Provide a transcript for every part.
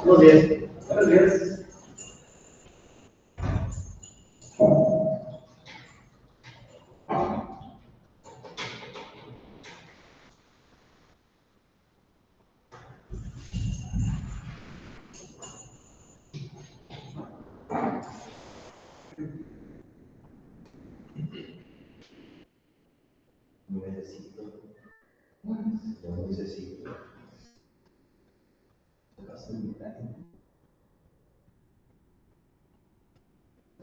Buenos días. Buenos días. Necesito, yo necesito, te vas a invitar.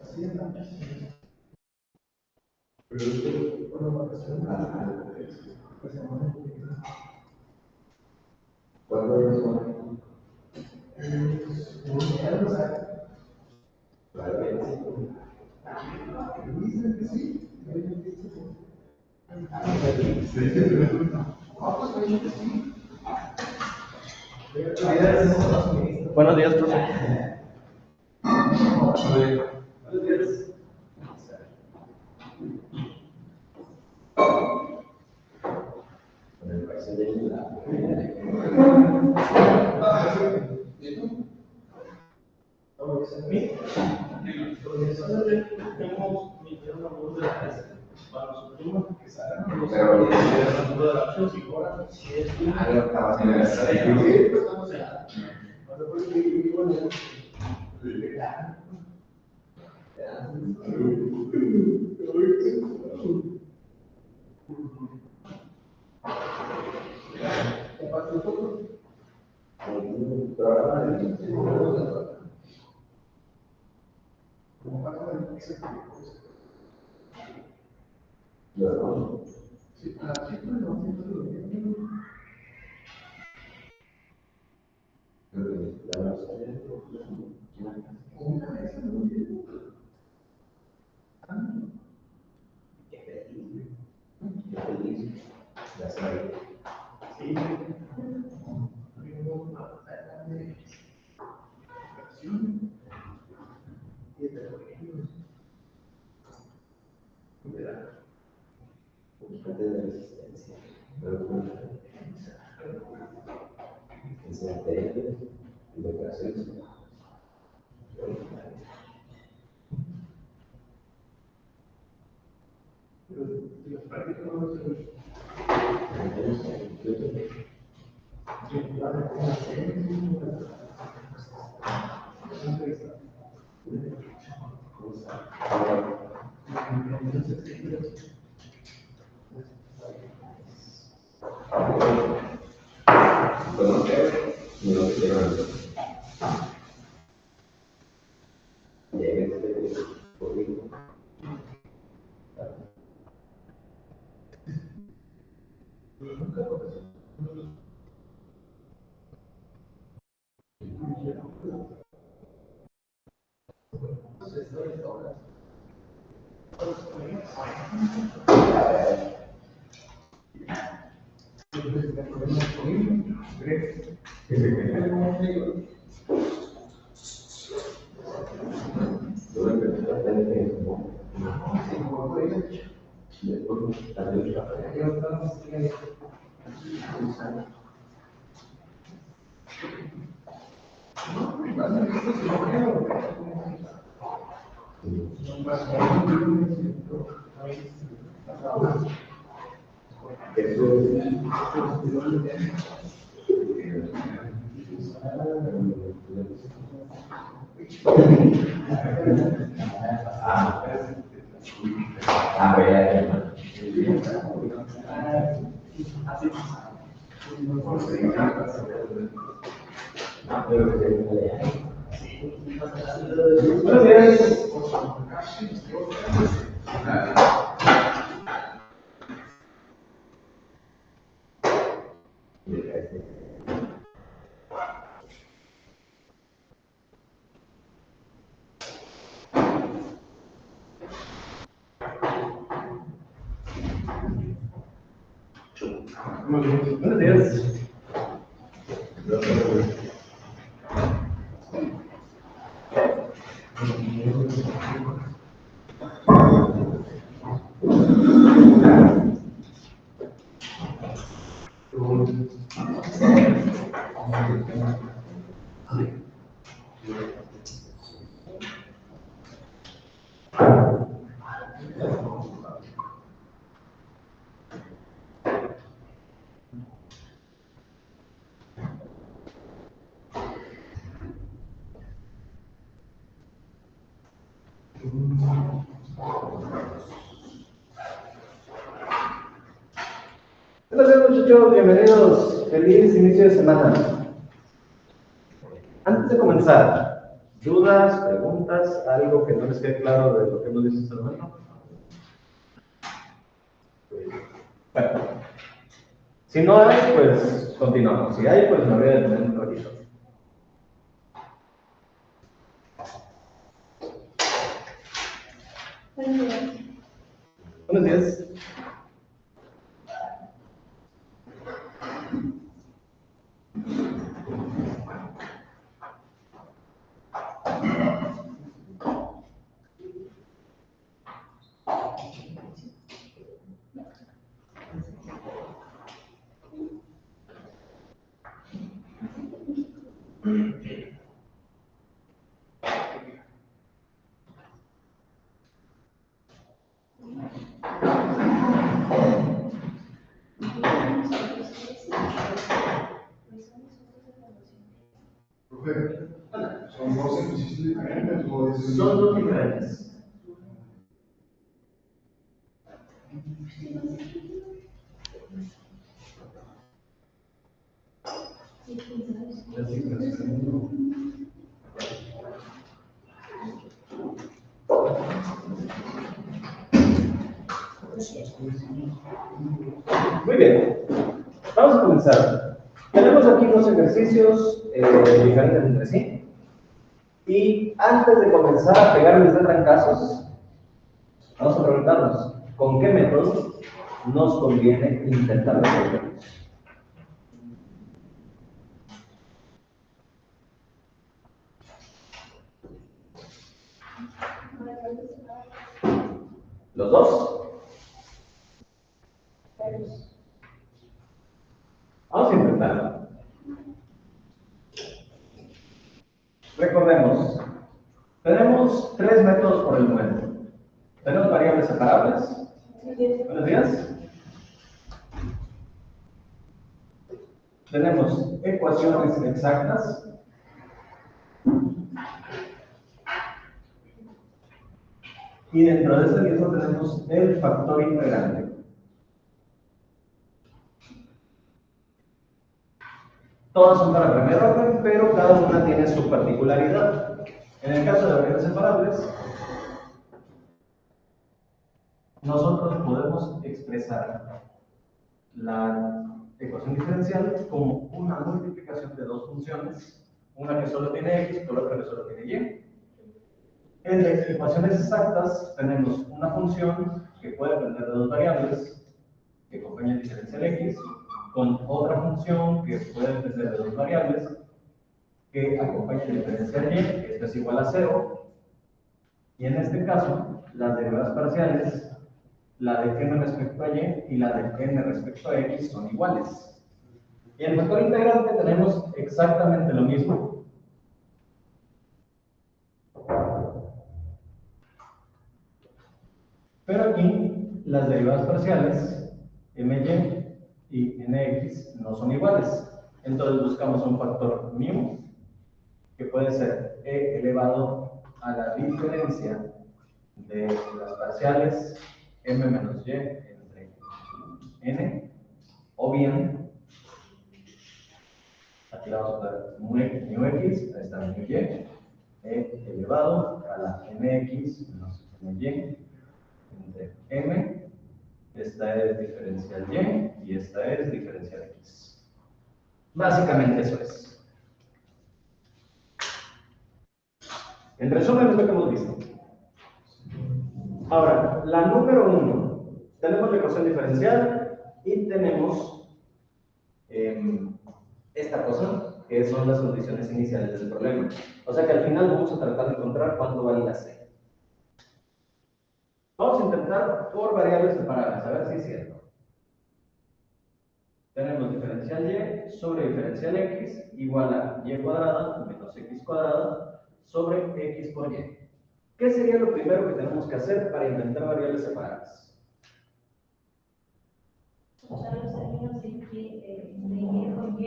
Así es, ¿no? Pero yo puedo vacacionar. ¿Cuándo es bueno? Claro que sí. Buenos días, profe. Buenos días. Con el país de la Tenemos misión de voz de la clase para los últimos que salgan. Pero De la opción psicóloga, si es de resistencia. Enseñarte y de creación. Conocer y no te quiero ver. Llegues de público. Buenos días. muchachos, bienvenidos. Feliz inicio de semana. Antes de comenzar, ¿dudas, preguntas, algo que no les quede claro de lo que hemos dicho hasta el momento? Bueno, si no hay, pues continuamos. Si hay, pues me voy a detener un ratito. Buenos días. Profe, son dos ejercicios diferentes o es... Son dos diferentes. Muy bien, vamos a comenzar. Tenemos aquí unos ejercicios diferentes entre sí. Y antes de comenzar a pegarles de trancazos, vamos a preguntarnos, ¿con qué métodos nos conviene intentar resolverlos? ¿Los dos? Vamos a intentarlo. Recordemos, tenemos tres métodos por el momento. Tenemos variables separables. Buenos días. Tenemos ecuaciones exactas. Y dentro de este mismo tenemos el factor integrante. Todas son para primer orden, pero cada una tiene su particularidad. En el caso de variables separables, nosotros podemos expresar la ecuación diferencial como una multiplicación de dos funciones, una que solo tiene x por otra que solo tiene y. En las ecuaciones exactas tenemos una función que puede depender de dos variables que acompañan el diferencial x, con otra función que puede depender de dos variables que acompañan el diferencial y, que esto es igual a 0, y en este caso, las derivadas parciales, la de n respecto a y y la de n respecto a x son iguales. Y en el factor integrante tenemos exactamente lo mismo. Pero aquí, las derivadas parciales, my y nx, no son iguales. Entonces buscamos un factor mu, que puede ser e elevado a la diferencia de las parciales m menos y entre n, o bien, aquí vamos a ver mu x, ahí está mu y, e elevado a la mx menos my entre m, esta es diferencial y esta es diferencial x. Básicamente eso es. En resumen, es lo que hemos visto. Ahora, la número 1, tenemos la ecuación diferencial y tenemos esta cosa, que son las condiciones iniciales del problema. O sea que al final vamos a tratar de encontrar cuánto vale la c. Vamos a intentar por variables separadas, a ver si es cierto. Tenemos diferencial y sobre diferencial x igual a y cuadrada menos x cuadrada sobre x por y. ¿Qué sería lo primero que tenemos que hacer para intentar variables separadas? Usar los términos de y con y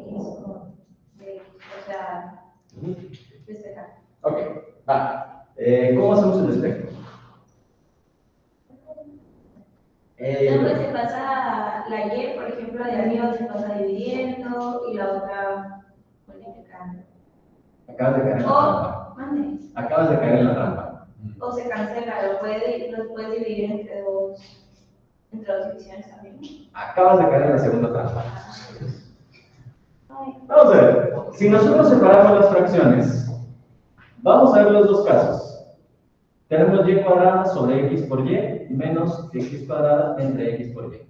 x con dx, o sea, despejar. Ok, va. ¿Cómo hacemos el despejo? Entonces se pasa la y, por ejemplo, ejemplo, de arriba se pasa dividiendo y la otra multiplicando. Acabas de caer en la trampa. Mande. Acabas de caer en la trampa. O se cancela, los puedes dividir entre dos divisiones también. Acabas de caer en la segunda trampa. Ay, Vamos a ver. Si nosotros separamos las fracciones, vamos a ver los dos casos. Tenemos y cuadrada sobre x por y menos x cuadrada entre x por y.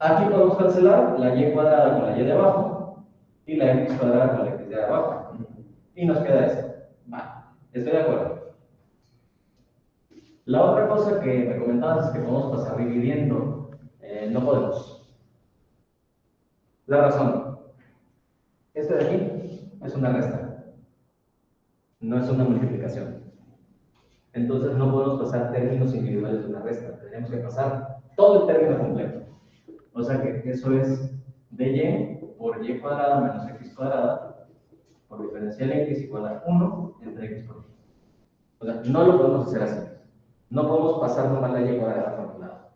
Aquí podemos cancelar la y cuadrada con la y de abajo y la x cuadrada con la x de abajo. Y nos queda esto. Vale, estoy de acuerdo. La otra cosa que me comentabas es que podemos pasar dividiendo. No podemos. La razón. Este de aquí es una resta. No es una multiplicación. Entonces no podemos pasar términos individuales de una resta. Tenemos que pasar todo el término completo. O sea que eso es dy por y cuadrada menos x cuadrada por diferencial x igual a 1 entre x por y. O sea, no lo podemos hacer así. No podemos pasar nomás la y cuadrada por un lado.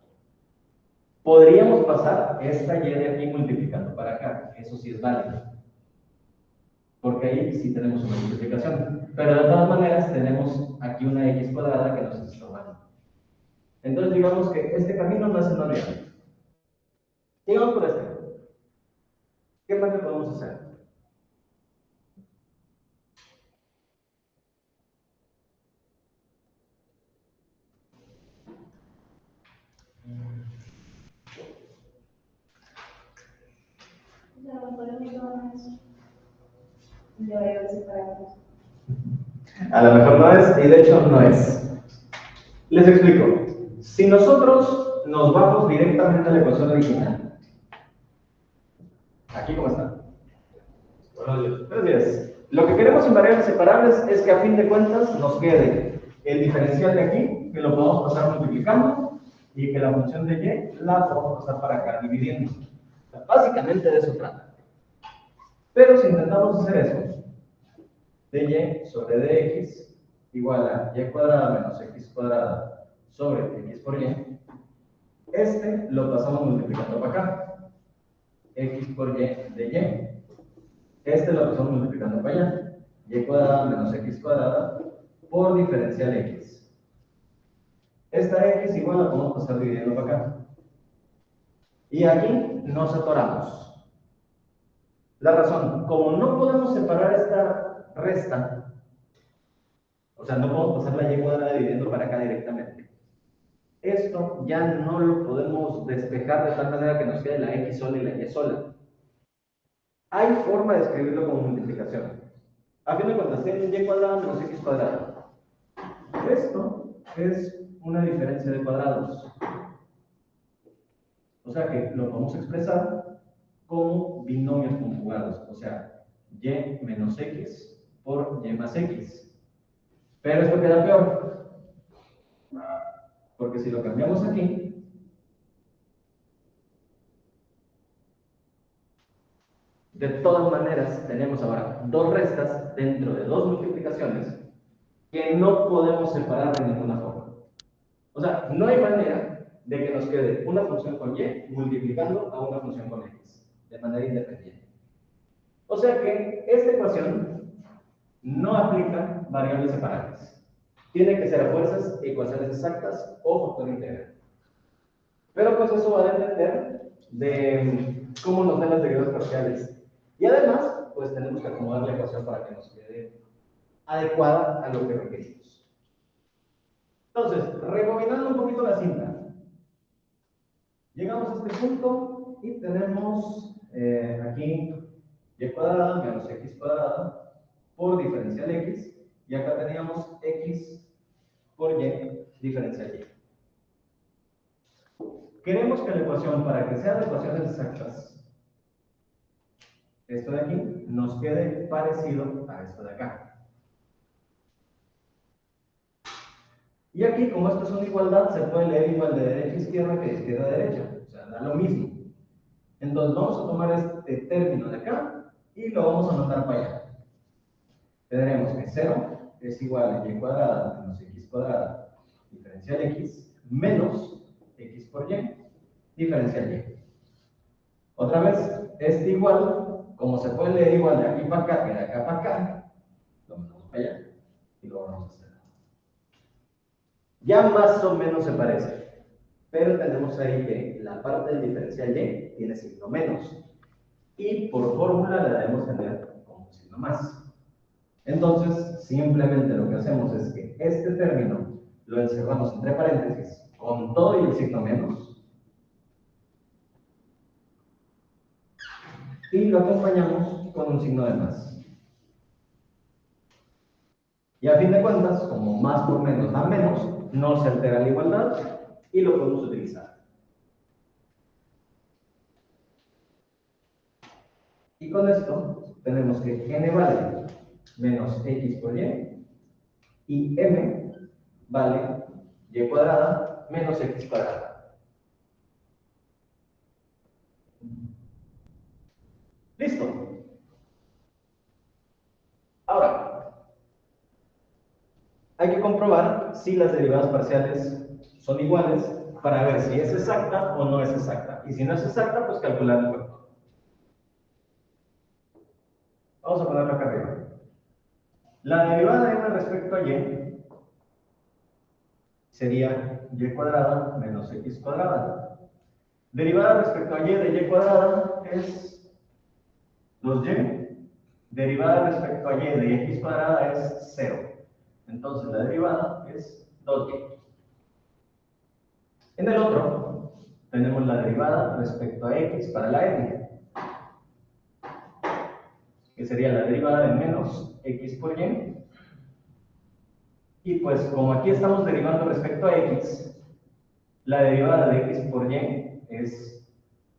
Podríamos pasar esta y de aquí multiplicando para acá. Eso sí es válido. Porque ahí sí tenemos una multiplicación. Pero de todas maneras tenemos aquí una x cuadrada que nos está estorbando. Entonces digamos que este camino no es una realidad. Sigamos por este. ¿Qué más le podemos hacer? ya lo podemos tomar eso. De variables separadas. A lo mejor no es, y de hecho no es. Les explico. Si nosotros nos vamos directamente a la ecuación original, aquí cómo está. Buenos días. Lo que queremos en variables separables es que a fin de cuentas nos quede el diferencial de aquí, que lo podemos pasar multiplicando, y que la función de y la podemos pasar para acá, dividiendo. O sea, básicamente de eso trata. Pero si intentamos hacer eso, dy sobre dx igual a y cuadrada menos x cuadrada sobre x por y, este lo pasamos multiplicando para acá, x por y de y. Este lo pasamos multiplicando para allá, y cuadrada menos x cuadrada por diferencial x. Esta x igual la podemos pasar dividiendo para acá. Y aquí nos atoramos. La razón, como no podemos separar esta resta, o sea, no podemos pasar la y cuadrada dividiendo para acá directamente. Esto ya no lo podemos despejar de tal manera que nos quede la x sola y la y sola. Hay forma de escribirlo como multiplicación. A fin de cuentas, tienen y cuadrada menos x cuadrada. Esto es una diferencia de cuadrados. O sea que lo podemos expresar como binomios conjugados. O sea, y menos x por y más x. Pero esto queda peor. Porque si lo cambiamos aquí, de todas maneras tenemos ahora dos restas dentro de dos multiplicaciones que no podemos separar de ninguna forma. O sea, no hay manera de que nos quede una función con y multiplicando a una función con x, de manera independiente. O sea que esta ecuación no aplica variables separables. Tiene que ser a fuerzas ecuaciones exactas o factor integral. Pero pues eso va a depender de cómo nos den las derivadas parciales. Y además, pues tenemos que acomodar la ecuación para que nos quede adecuada a lo que requerimos. Entonces, rebobinando un poquito la cinta, llegamos a este punto y tenemos aquí y cuadrada menos x cuadrada por diferencial x, y acá teníamos x por y diferencial y. Queremos que la ecuación, para que sea de ecuaciones exactas, esto de aquí nos quede parecido a esto de acá. Y aquí, como esto es una igualdad, se puede leer igual de derecha a izquierda que de izquierda a derecha. O sea, da lo mismo. Entonces vamos a tomar este término de acá y lo vamos a mandar para allá. Tendremos que 0 es igual a y cuadrada menos x cuadrada diferencial x menos x por y diferencial y. Otra vez, este igual, como se puede leer igual de aquí para acá que de acá para acá, lo mandamos para allá y lo vamos a hacer. Ya más o menos se parece, pero tenemos ahí que la parte del diferencial y tiene signo menos. Y por fórmula la debemos tener como signo más. Entonces, simplemente lo que hacemos es que este término lo encerramos entre paréntesis con todo y el signo menos y lo acompañamos con un signo de más. Y a fin de cuentas, como más por menos da menos, no se altera la igualdad y lo podemos utilizar. Y con esto tenemos que n vale menos x por y m vale y cuadrada menos x cuadrada. ¿Listo? Ahora, hay que comprobar si las derivadas parciales son iguales para ver si es exacta o no es exacta. Y si no es exacta, pues calcular el factor. Vamos a ponerlo acá arriba. La derivada de m respecto a y sería y cuadrada menos x cuadrada. Derivada respecto a y de y cuadrada es 2y. Derivada respecto a y de x cuadrada es 0. Entonces la derivada es 2y. En el otro tenemos la derivada respecto a x para la n, que sería la derivada de menos x por y. Y pues como aquí estamos derivando respecto a x, la derivada de x por y es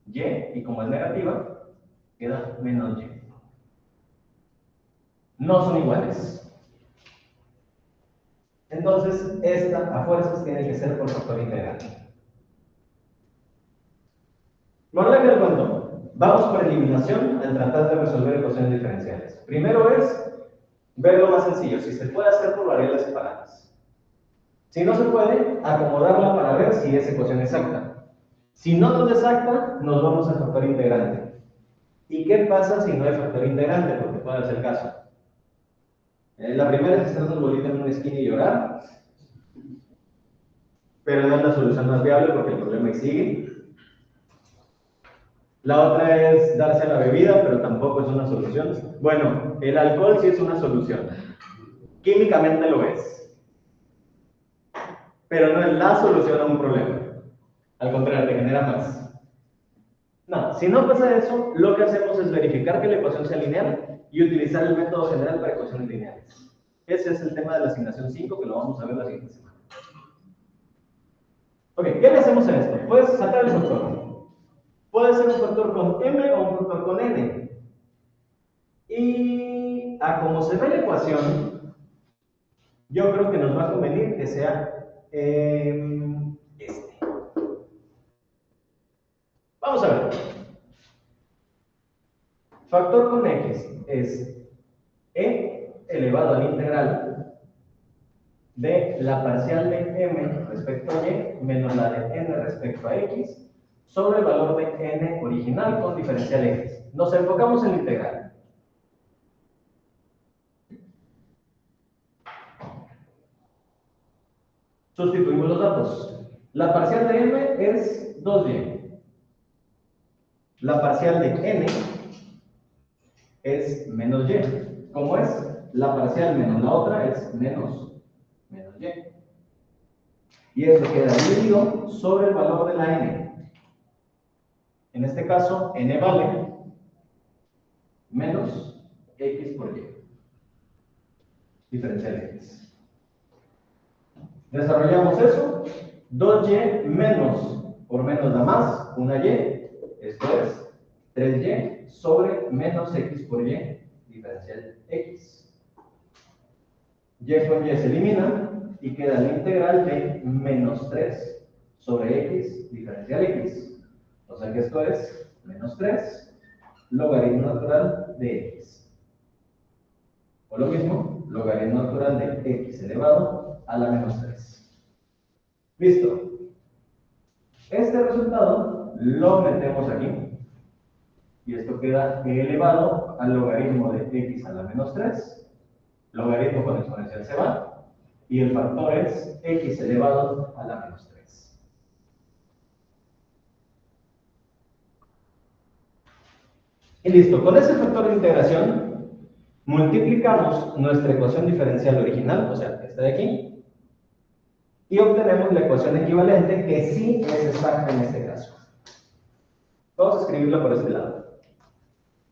y, y como es negativa, queda menos y. No son iguales. Entonces, esta a fuerzas tiene que ser por factor integral. Moraleja del cuento. Vamos por eliminación al tratar de resolver ecuaciones diferenciales. Primero es ver lo más sencillo, si se puede hacer por variables separadas. Si no se puede, acomodarla para ver si es ecuación exacta. Si no es exacta, nos vamos al factor integrante. ¿Y qué pasa si no hay factor integrante? Porque puede ser el caso. La primera es estar bolita en una esquina y llorar, pero no es la solución más viable porque el problema ahí sigue. La otra es darse a la bebida, pero tampoco es una solución. Bueno, el alcohol sí es una solución. Químicamente lo es. Pero no es la solución a un problema. Al contrario, te genera más. No, si no pasa eso, lo que hacemos es verificar que la ecuación sea lineal y utilizar el método general para ecuaciones lineales. Ese es el tema de la asignación 5, que lo vamos a ver la siguiente semana. Ok, ¿qué le hacemos a esto? Puedes sacar el factor. Puede ser un factor con m o un factor con n. Y a como se ve la ecuación, yo creo que nos va a convenir que sea este. Vamos a ver. Factor con x es e elevado al integral de la parcial de m respecto a y menos la de n respecto a x sobre el valor de n original con diferencial x. Nos enfocamos en la integral. Sustituimos los datos. La parcial de m es 2y. La parcial de n es menos y. ¿Cómo es? La parcial menos la otra es menos y. Y esto queda dividido sobre el valor de la n. En este caso, n vale menos x por y. Diferencial x. Desarrollamos eso. 2y menos por menos da más, una y. Esto es 3y sobre menos x por y, diferencial x. Y con y se elimina y queda la integral de menos 3 sobre x, diferencial x. O sea que esto es menos 3 logaritmo natural de x. O lo mismo, logaritmo natural de x elevado a la menos 3. Listo. Este resultado lo metemos aquí Y esto queda e elevado al logaritmo de x a la menos 3. Logaritmo con exponencial se va. Y el factor es x elevado a la menos 3. Y listo, con ese factor de integración multiplicamos nuestra ecuación diferencial original, o sea, esta de aquí, y obtenemos la ecuación equivalente que sí es exacta en este caso. Vamos a escribirla por este lado.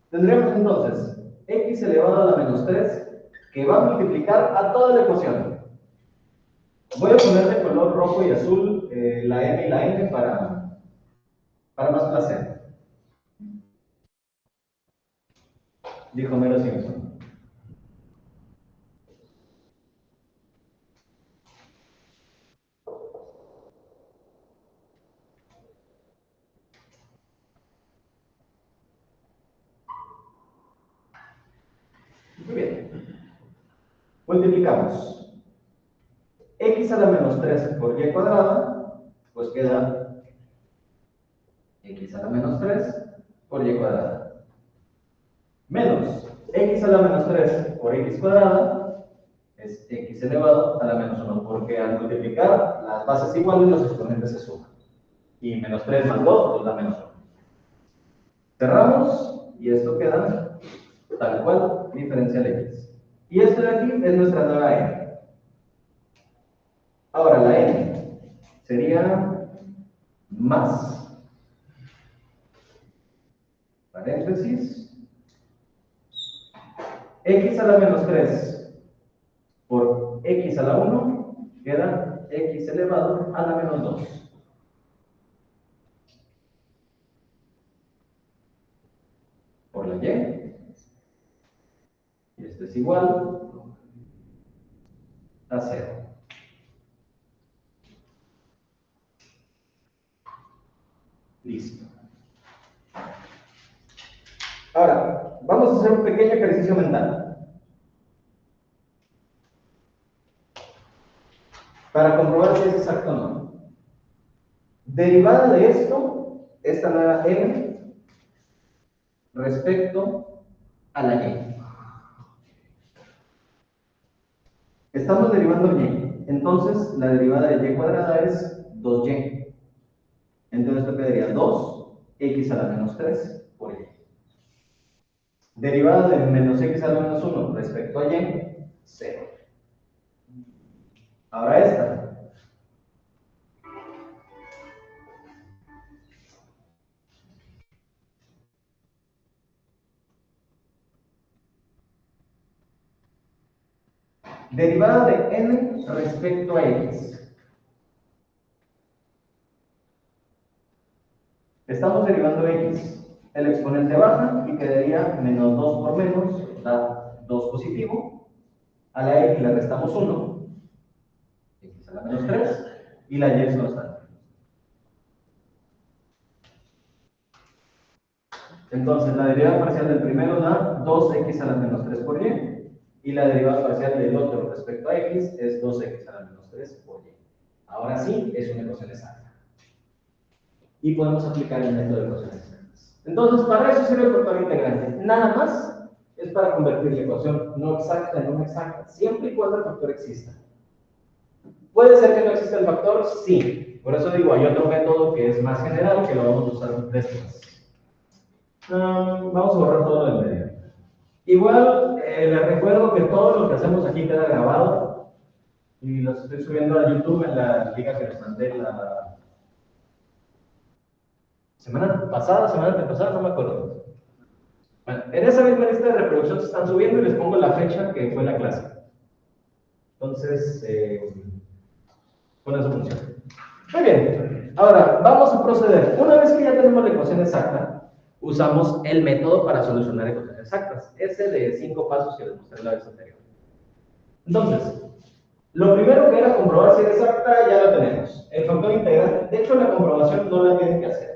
Tendremos entonces x elevado a la menos 3 que va a multiplicar a toda la ecuación. Voy a poner de color rojo y azul la m y la n para más placer. Dijo Mero Simpson. Muy bien. Multiplicamos x a la menos 3 por y cuadrada, pues queda x a la menos 3 por y cuadrada. Menos x a la menos 3 por x cuadrada es x elevado a la menos 1, porque al multiplicar las bases iguales los exponentes se suman. Y menos 3 más 2 nos da menos 1. Cerramos y esto queda tal cual, diferencial x. Y esto de aquí es nuestra nueva n. Ahora la n sería más, paréntesis, x a la menos 3 por x a la 1 queda x elevado a la menos 2. Por la y. Y esto es igual a 0. Listo. Ahora, vamos a hacer un pequeño ejercicio mental. Para comprobar si es exacto o no. Derivada de esto, esta nueva m respecto a la y. Estamos derivando y. Entonces, la derivada de y cuadrada es 2y. Entonces, esto quedaría 2x a la menos 3 por y. Derivada de menos x a la menos 1 respecto a y, 0. Ahora esta. Derivada de n respecto a x. Estamos derivando x. El exponente baja y quedaría menos 2 por menos, da 2 positivo. A la x le restamos 1, x a la menos 3, y la y es constante. Entonces, la derivada parcial del primero da 2x a la menos 3 por y la derivada parcial del otro respecto a x es 2x a la menos 3 por y. Ahora sí, es una ecuación exacta. Y podemos aplicar el método de ecuaciones exactas. Entonces, para eso sirve el factor integrante. Nada más es para convertir la ecuación no exacta en una exacta, siempre y cuando el factor exista. ¿Puede ser que no exista el factor? Sí. Por eso digo, hay otro método que es más general, que lo vamos a usar después. Vamos a borrar todo lo del medio. Igual, les recuerdo que todo lo que hacemos aquí queda grabado y los estoy subiendo a YouTube en la liga que les mandé la semana pasada, semana antepasada, no me acuerdo. Bueno, en esa misma lista de reproducción se están subiendo y les pongo la fecha que fue la clase. Entonces, con eso funciona. Muy bien, ahora vamos a proceder. Una vez que ya tenemos la ecuación exacta, usamos el método para solucionar ecuaciones exactas, ese de 5 pasos que les mostré la vez anterior. Entonces, lo primero que era comprobar si era exacta, ya lo tenemos. El factor integrante, de hecho la comprobación no la tienen que hacer.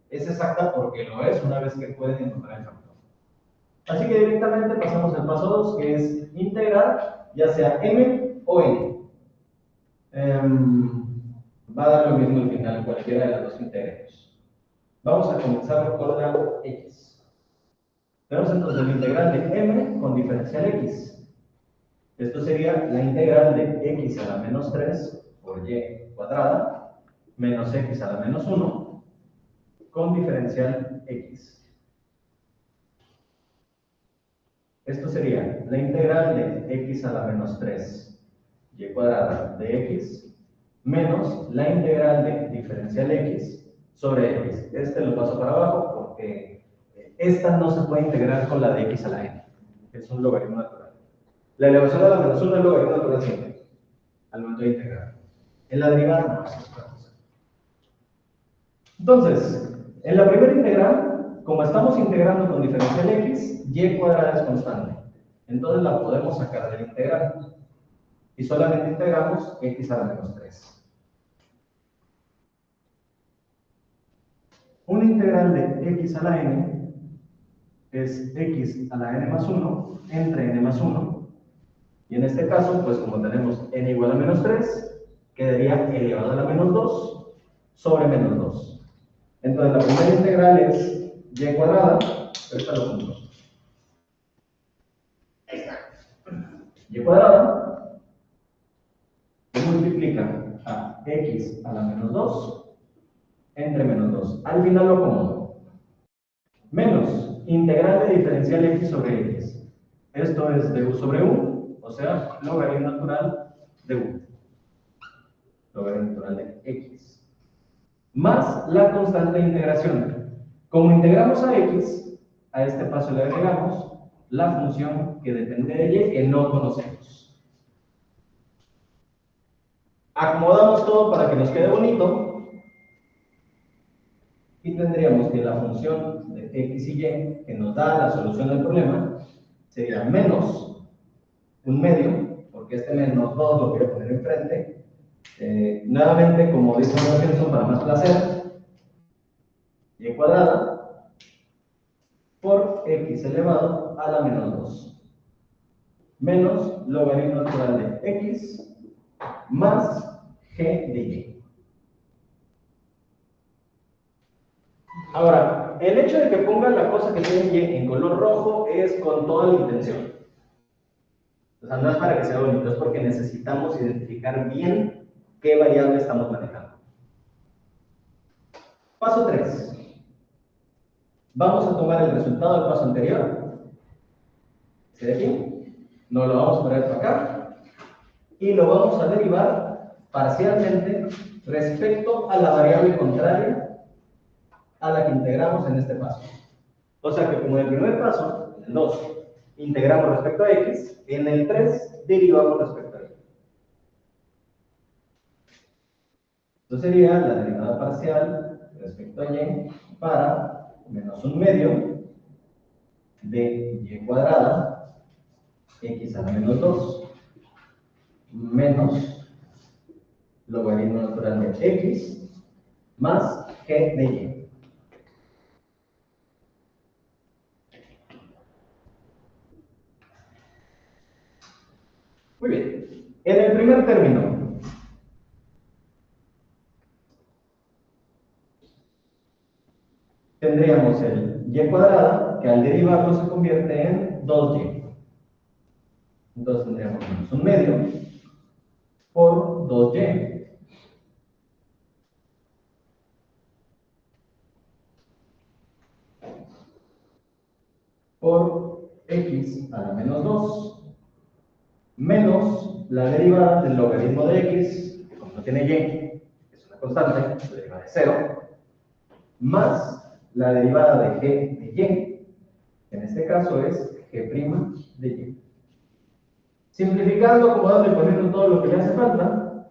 Es exacta porque lo es una vez que pueden encontrar el factor. Así que directamente pasamos al paso 2, que es integrar ya sea m o n. Va a dar lo mismo al final, cualquiera de las dos integremos. Vamos a comenzar por la x. Tenemos entonces la integral de m con diferencial x. Esto sería la integral de x a la menos 3 por y cuadrada menos x a la menos 1 con diferencial x. Esto sería la integral de x a la menos 3 y cuadrada de x menos la integral de diferencial x sobre x. Este lo paso para abajo porque esta no se puede integrar con la de x a la n. Es un logaritmo natural. La elevación a la menos 1 es logaritmo natural siempre, al momento de integrar. En la derivada no es otra cosa. Entonces, en la primera integral, como estamos integrando con diferencial x, y cuadrada es constante. Entonces la podemos sacar de la integral. Y solamente integramos x a la menos 3. Una integral de x a la n es x a la n más 1 entre n más 1. Y en este caso, pues como tenemos n igual a menos 3, quedaría elevado a la menos 2 sobre menos 2. Entonces la primera integral es y cuadrada, esta lo junto. Y cuadrada multiplica a x a la menos 2 entre menos 2. Al final lo acomodo. Menos integral de diferencial x sobre x. Esto es de u sobre u, o sea, logaritmo natural de u. Logaritmo natural de x. Más la constante de integración. Como integramos a x, a este paso le agregamos la función que depende de y que no conocemos. Acomodamos todo para que nos quede bonito. Y tendríamos que la función de x y y que nos da la solución del problema sería menos un medio, porque este menos 2 lo voy a poner enfrente. Nuevamente, como dice Robinson, para más placer, y cuadrada por x elevado a la menos 2 menos logaritmo natural de x más g de y. Ahora, el hecho de que pongan la cosa que tiene y en color rojo es con toda la intención. O sea, no es para que sea bonito, es porque necesitamos identificar bien qué variable estamos manejando. Paso 3. Vamos a tomar el resultado del paso anterior. ¿Sí de aquí? Nos lo vamos a poner para acá. Y lo vamos a derivar parcialmente respecto a la variable contraria a la que integramos en este paso. O sea que como en el primer paso, en el 2, integramos respecto a x, en el 3 derivamos respecto a y. Esto sería la derivada parcial respecto a y para menos un medio de y cuadrada x a la menos 2 menos logaritmo natural de x más g de y. Muy bien. En el primer término, tendríamos el y cuadrada, que al derivarlo se convierte en 2y. Entonces tendríamos menos un medio por 2y. Por x a la menos 2 menos la derivada del logaritmo de x, que como no tiene y, que es una constante, se deriva de 0, más la derivada de g de y, que en este caso es g' de y. Simplificando, acomodando y poniendo todo lo que le hace falta,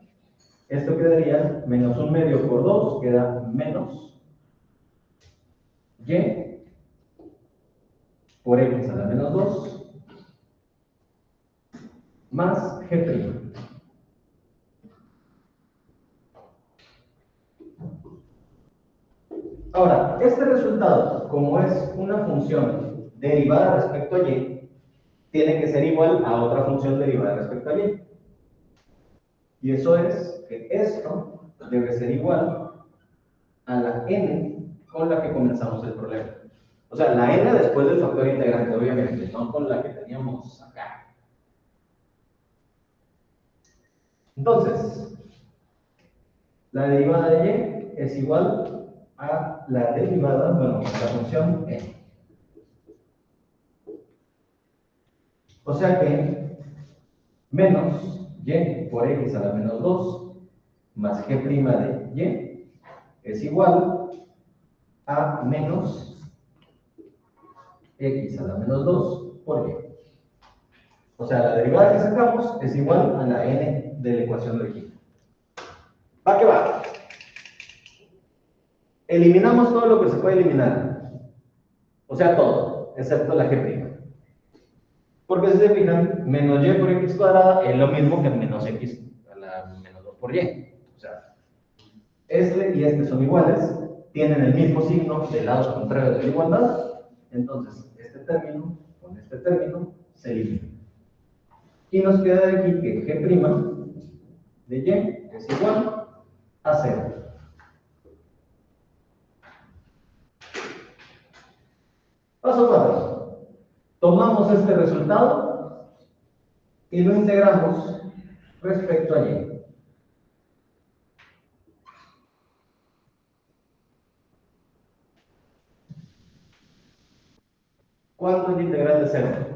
esto quedaría menos un medio por 2, queda menos y por x a la menos 2 más g'. Ahora, este resultado, como es una función derivada respecto a y, tiene que ser igual a otra función derivada respecto a y. Y eso es que esto debe ser igual a la n con la que comenzamos el problema. O sea, la n después del factor integrante, obviamente, no con la que teníamos acá. Entonces, la derivada de y es igual a la derivada, bueno, la función n. O sea que menos y por x a la menos 2 más g' de y es igual a menos x a la menos 2 por y. O sea, la derivada que sacamos es igual a la n de la ecuación original. ¿Va que va? Eliminamos todo lo que se puede eliminar. O sea, todo, excepto la g'. Porque si se fijan, menos y por x cuadrada es lo mismo que menos x a la menos 2 por y. O sea, este y este son iguales, tienen el mismo signo del lado contrario de la igualdad. Entonces, este término con este término se elimina. Y nos queda de aquí que g' de y es igual a 0. Paso 4. Tomamos este resultado y lo integramos respecto a y. ¿Cuánto es la integral de 0?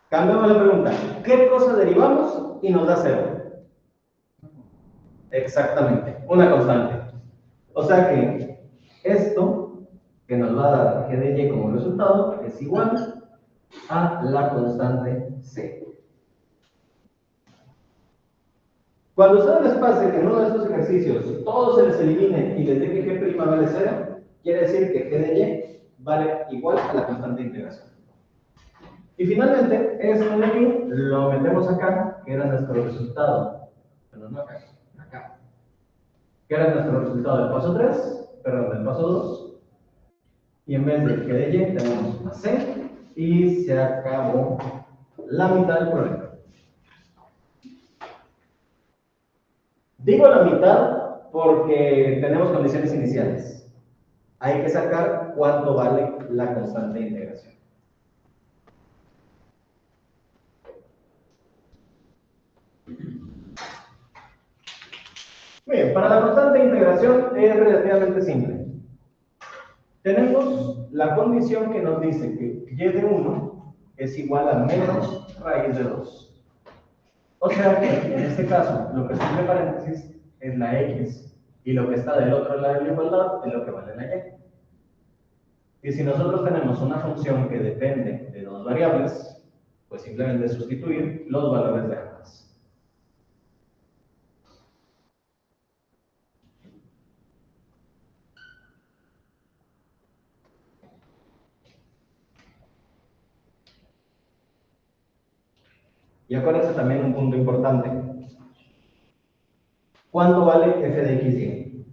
Cambiamos la pregunta. ¿Qué cosa derivamos y nos da 0? Exactamente, una constante. O sea que esto que nos va a dar g de y como resultado es igual a la constante c. Cuando a ustedes les pase que en uno de estos ejercicios todos se les elimine y les dé que g' vale 0, quiere decir que g de y vale igual a la constante de integración. Y finalmente, esto de aquí lo metemos acá, que era nuestro resultado. Pero no acá, acá. Que era nuestro resultado del paso 3, perdón, del paso 2. Y en vez de g de y tenemos una c y se acabó la mitad del problema. Digo la mitad porque tenemos condiciones iniciales. Hay que sacar cuánto vale la constante de integración. Bien, para la constante de integración es relativamente simple. Tenemos la condición que nos dice que y de 1 es igual a menos raíz de 2. O sea que en este caso, lo que está entre paréntesis es la x y lo que está del otro lado de la igualdad es lo que vale la y. Y si nosotros tenemos una función que depende de dos variables, pues simplemente sustituir los valores de ambas. Y acuérdense también un punto importante. ¿Cuánto vale f de x y?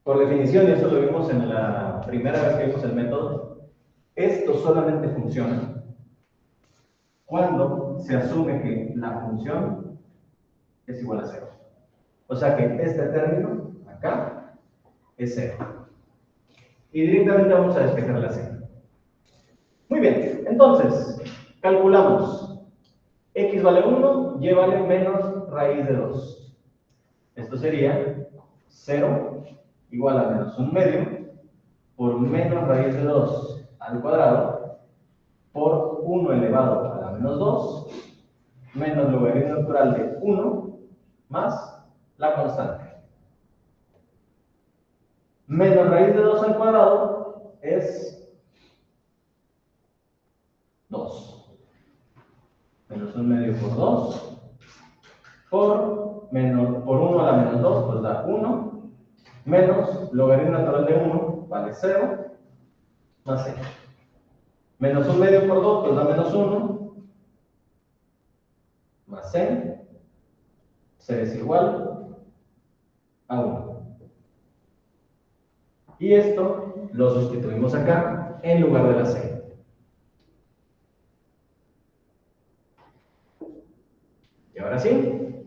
Por definición, y eso lo vimos en la primera vez que vimos el método, esto solamente funciona cuando se asume que la función es igual a 0. O sea que este término, acá, es 0. Y directamente vamos a despejar la c. Muy bien, entonces, calculamos. X vale 1, y vale menos raíz de 2. Esto sería 0 igual a menos 1/2 por menos raíz de 2 al cuadrado por 1 elevado a la menos 2 menos logaritmo natural de 1 más la constante. Menos raíz de 2 al cuadrado es 2. Menos 1/2 por 2 por 1 a la menos 2, pues da 1, menos logaritmo natural de 1 vale 0, más c. Menos 1/2 por 2, pues da menos 1, más c. C es igual a 1. Y esto lo sustituimos acá en lugar de la c. ahora sí,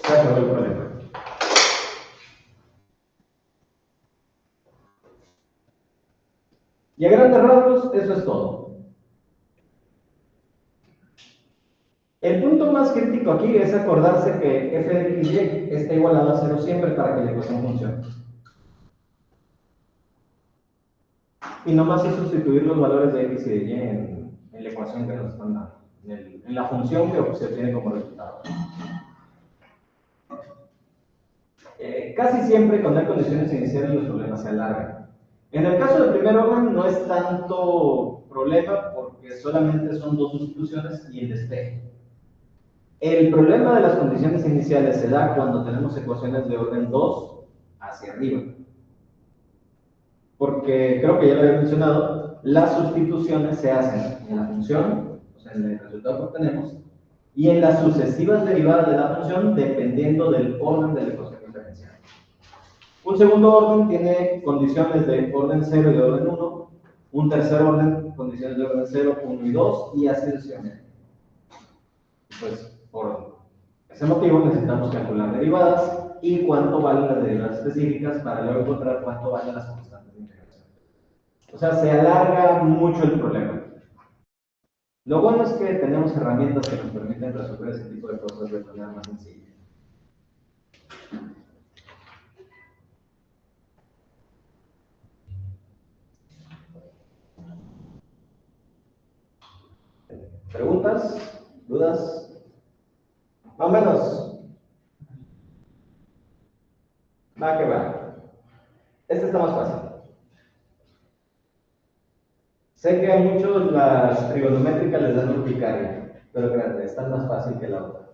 se acabó el problema. Y a grandes rasgos, eso es todo. El punto más crítico aquí es acordarse que f de x y está igualado a 0 siempre para que la ecuación funcione. Y nomás es sustituir los valores de x y de y en la ecuación que nos están dando, en la función que se obtiene como resultado. Casi siempre cuando hay condiciones iniciales los problemas se alargan. En el caso del primer orden no es tanto problema porque solamente son dos sustituciones y el despeje. El problema de las condiciones iniciales se da cuando tenemos ecuaciones de orden 2 hacia arriba. Porque creo que ya lo había mencionado, las sustituciones se hacen en la función, o sea, en el resultado que obtenemos, y en las sucesivas derivadas de la función dependiendo del orden de la ecuación diferencial. Un segundo orden tiene condiciones de orden 0 y de orden 1, un tercer orden, condiciones de orden 0, 1 y 2, y así sucesivamente. Pues, por ese motivo necesitamos calcular derivadas y cuánto valen las derivadas específicas para luego encontrar cuánto valen las constantes de integración. O sea, se alarga mucho el problema. Lo bueno es que tenemos herramientas que nos permiten resolver ese tipo de cosas de manera más sencilla. ¿Preguntas? ¿Dudas? Más o menos. Va que va. Este está más fácil. Sé que a muchos las trigonométricas les dan urticaria, pero créanme, esta es más fácil que la otra.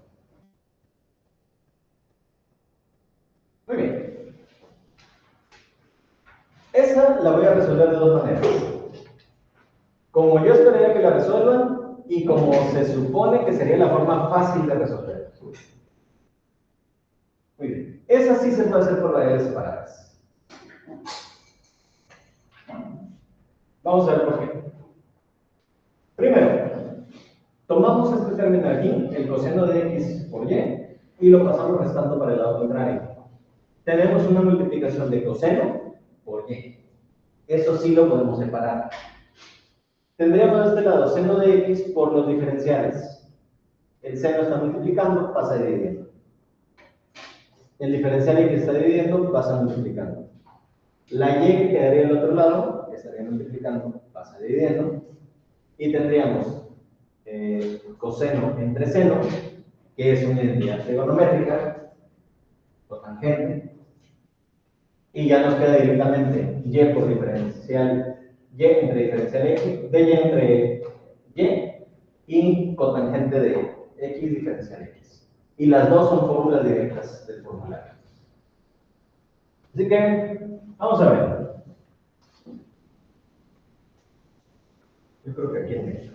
Muy bien. Esa la voy a resolver de dos maneras. Como yo esperaría que la resuelvan y como se supone que sería la forma fácil de resolver. Muy bien. Esa sí se puede hacer por variables separadas. Vamos a ver por qué. Primero, tomamos este término aquí, el coseno de x por y, y lo pasamos restando para el lado contrario. Tenemos una multiplicación de coseno por y. Eso sí lo podemos separar. Tendríamos de este lado seno de x por los diferenciales. El seno está multiplicando, pasa dividiendo. El diferencial x está dividiendo, pasa multiplicando. La y que quedaría al otro lado, que estaría multiplicando, pasa dividiendo. Y tendríamos coseno entre seno, que es una identidad trigonométrica, cotangente. Y ya nos queda directamente y por diferencial y entre diferencial x, de y entre y cotangente de x diferencial x. Y las dos son fórmulas directas del formulario. Así que, vamos a ver. Yo creo que aquí en medio.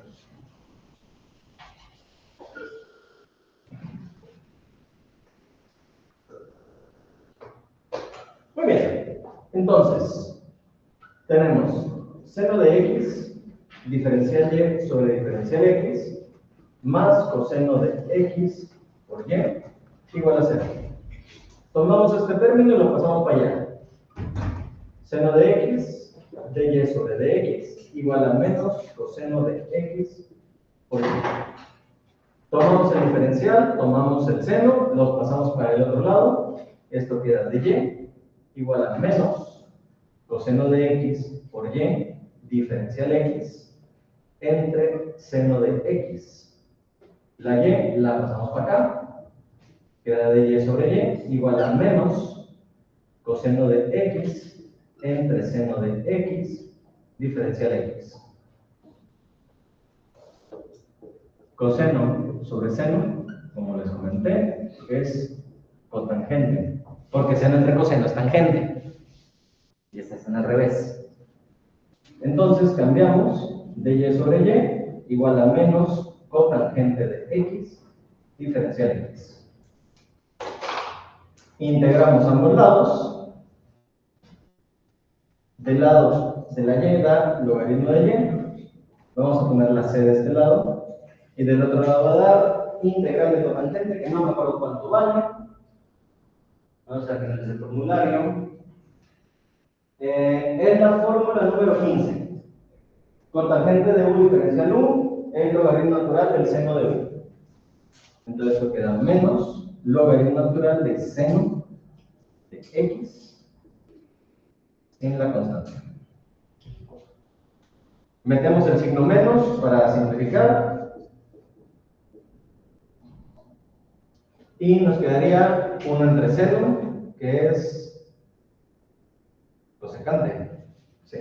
Muy bien. Entonces, tenemos seno de x, diferencial y sobre diferencial x, más coseno de x por y, igual a 0. Tomamos este término y lo pasamos para allá. Seno de x, dy sobre dx, igual a menos coseno de x por y. Tomamos el diferencial, tomamos el seno, los pasamos para el otro lado. Esto queda de y, igual a menos coseno de x por y, diferencial x, entre seno de x. La y la pasamos para acá, queda de y sobre y, igual a menos coseno de x entre seno de x, diferencial x. Coseno sobre seno, como les comenté, es cotangente, porque seno entre coseno es tangente, y esta es al revés. Entonces cambiamos de y sobre y, igual a menos cotangente de x, diferencial x. Integramos ambos lados. Del lado de la y da logaritmo de y. Vamos a poner la c de este lado. Y del otro lado va a dar integral de cotangente, que no me acuerdo cuánto vale. Vamos a tener el formulario. Es la fórmula número 15. Cotangente de u diferencial u es el logaritmo natural del seno de u. Entonces esto queda menos logaritmo natural de seno de x en la constante. Metemos el signo menos para simplificar. Y nos quedaría 1 entre seno, que es cosecante. Sí.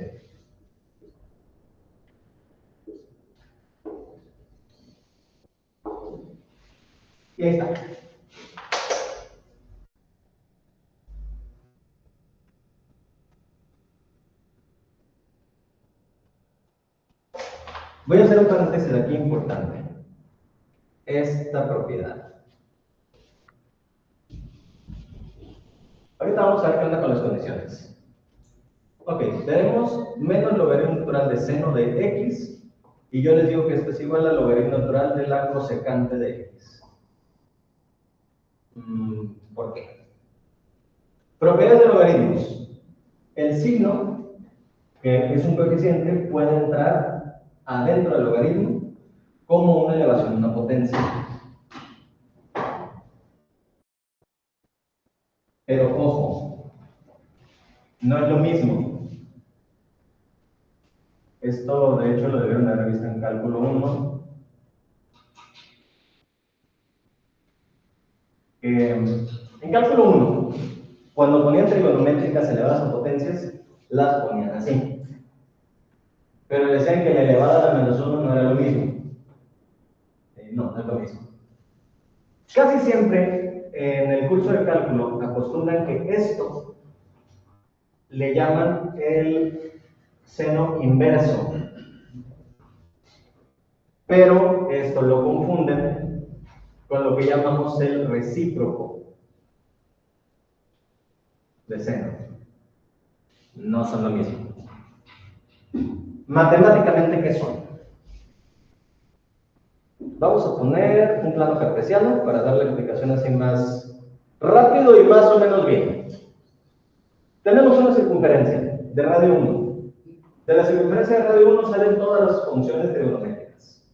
Y ahí está. Voy a hacer un paréntesis aquí importante. Esta propiedad. Ahorita vamos a ver qué onda con las condiciones. Ok, tenemos menos logaritmo natural de seno de x, y yo les digo que esto es igual al logaritmo natural de la cosecante de x. ¿Por qué? Propiedades de logaritmos. El signo, que es un coeficiente, puede entrar adentro del logaritmo como una elevación a una potencia. Pero ojo, no es lo mismo. Esto, de hecho, lo debieron haber visto en cálculo 1. En cálculo 1, cuando ponían trigonométricas elevadas a potencias, las ponían así. Pero decían que la elevada a la menos 1 no era lo mismo. No es lo mismo. Casi siempre en el curso de cálculo acostumbran que esto le llaman el seno inverso. Pero esto lo confunden con lo que llamamos el recíproco de seno. No son lo mismo. Matemáticamente, ¿qué son? Vamos a poner un plano cartesiano para dar la explicación así más rápido y más o menos bien. Tenemos una circunferencia de radio 1. De la circunferencia de radio 1 salen todas las funciones trigonométricas.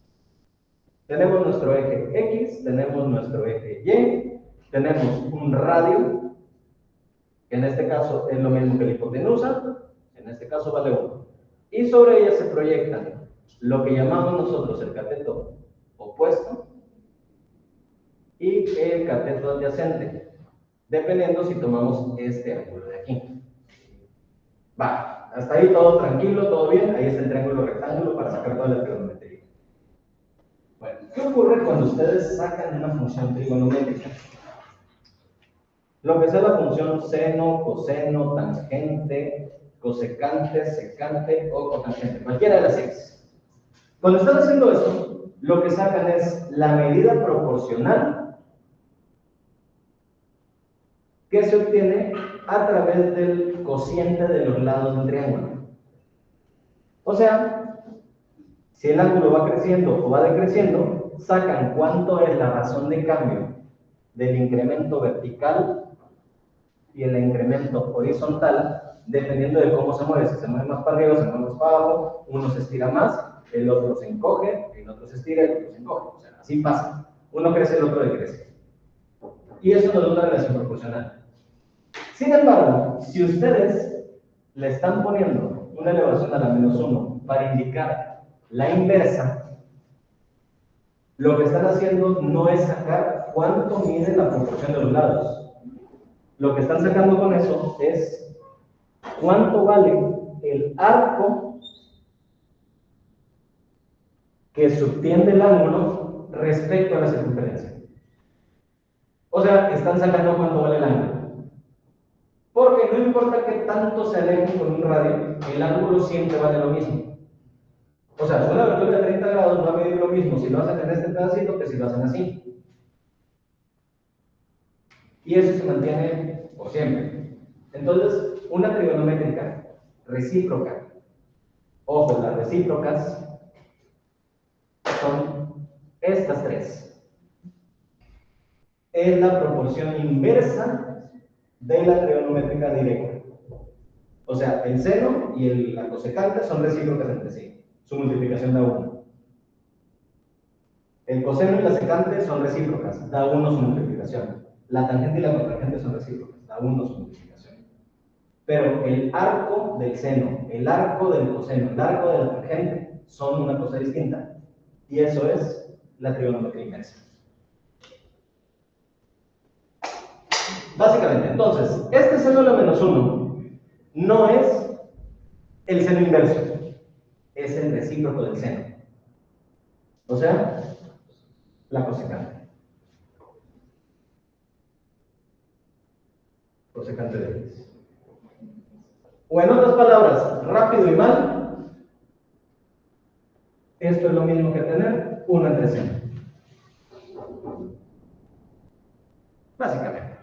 Tenemos nuestro eje X, tenemos nuestro eje Y, tenemos un radio, que en este caso es lo mismo que la hipotenusa, en este caso vale 1. Y sobre ella se proyectan lo que llamamos nosotros el cateto opuesto y el cateto adyacente, dependiendo si tomamos este ángulo de aquí. Va, hasta ahí todo tranquilo, todo bien. Ahí está el triángulo rectángulo para sacar toda la trigonometría. Bueno, ¿qué ocurre cuando ustedes sacan una función trigonométrica? Lo que sea la función seno, coseno, tangente, cosecante, secante o cotangente, cualquiera de las 6. Cuando están haciendo esto, lo que sacan es la medida proporcional que se obtiene a través del cociente de los lados del triángulo. O sea, si el ángulo va creciendo o va decreciendo, sacan cuánto es la razón de cambio del incremento vertical y el incremento horizontal, dependiendo de cómo se mueve. Si se mueve más para arriba, se mueve más para abajo, uno se estira más, el otro se encoge, el otro se estira, el otro se encoge. O sea, así pasa. Uno crece, el otro decrece. Y eso nos da una relación proporcional. Sin embargo, si ustedes le están poniendo una elevación a la menos 1 para indicar la inversa, lo que están haciendo no es sacar cuánto mide la proporción de los lados. Lo que están sacando con eso es cuánto vale el arco que subtiende el ángulo respecto a la circunferencia. O sea, están sacando cuánto vale el ángulo. Porque no importa que tanto se alejen con un radio, el ángulo siempre vale lo mismo. O sea, una abertura de 30 grados va a medir lo mismo si lo hacen en este pedacito que si lo hacen así. Y eso se mantiene por siempre. Entonces, una trigonométrica recíproca. Ojo, las recíprocas son estas 3. es la proporción inversa de la trigonométrica directa. O sea, el seno y la cosecante son recíprocas entre sí. Su multiplicación da 1. El coseno y la secante son recíprocas, da 1 su multiplicación. La tangente y la cotangente son recíprocas, da 1 su multiplicación. Pero el arco del seno, el arco del coseno, el arco de la tangente son una cosa distinta. Y eso es la trigonometría inversa. Básicamente, entonces, este seno de la menos 1 no es el seno inverso, es el recíproco del seno. O sea, la cosecante. Cosecante de x. O en otras palabras, rápido y mal, esto es lo mismo que tener 1 entre seno. Básicamente.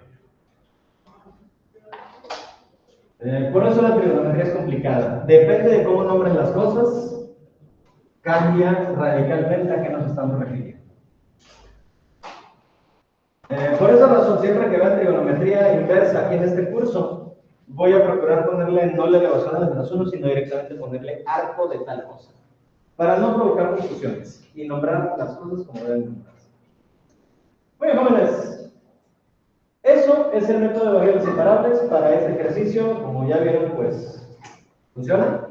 Por eso la trigonometría es complicada. Depende de cómo nombren las cosas, cambia radicalmente a qué nos estamos refiriendo. Por esa razón, siempre que vean trigonometría inversa aquí en este curso, voy a procurar ponerle no la elevación a la menos 1, sino directamente ponerle arco de tal cosa, para no provocar confusiones y nombrar las cosas como deben nombrarse. Muy bien, jóvenes. Eso es el método de variables separables para este ejercicio. Como ya vieron, pues funciona.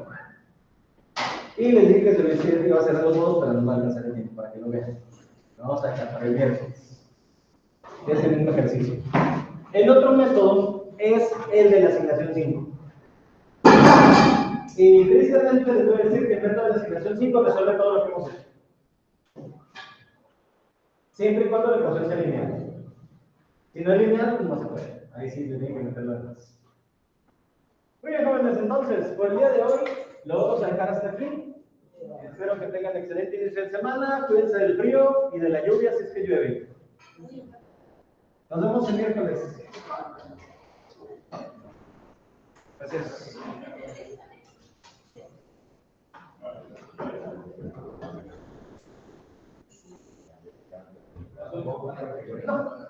Y les dije que se iba a hacer los dos, pero no va a alcanzar el tiempo para que lo vean. Lo vamos a dejar para el miércoles. Es el mismo ejercicio. El otro método es el de la asignación 5. Y tristemente les voy a decir que el método de la asignación 5 resuelve todo lo que hemos hecho. Siempre y cuando la ecuación sea lineal. Si no es lineal, pues no se puede. Ahí sí se tiene que meterlo atrás. Muy bien, jóvenes, entonces, por el día de hoy lo vamos a dejar hasta aquí. Espero que tengan excelente inicio de semana. Cuídense del frío y de la lluvia si es que llueve. Nos vemos el miércoles. Gracias. No.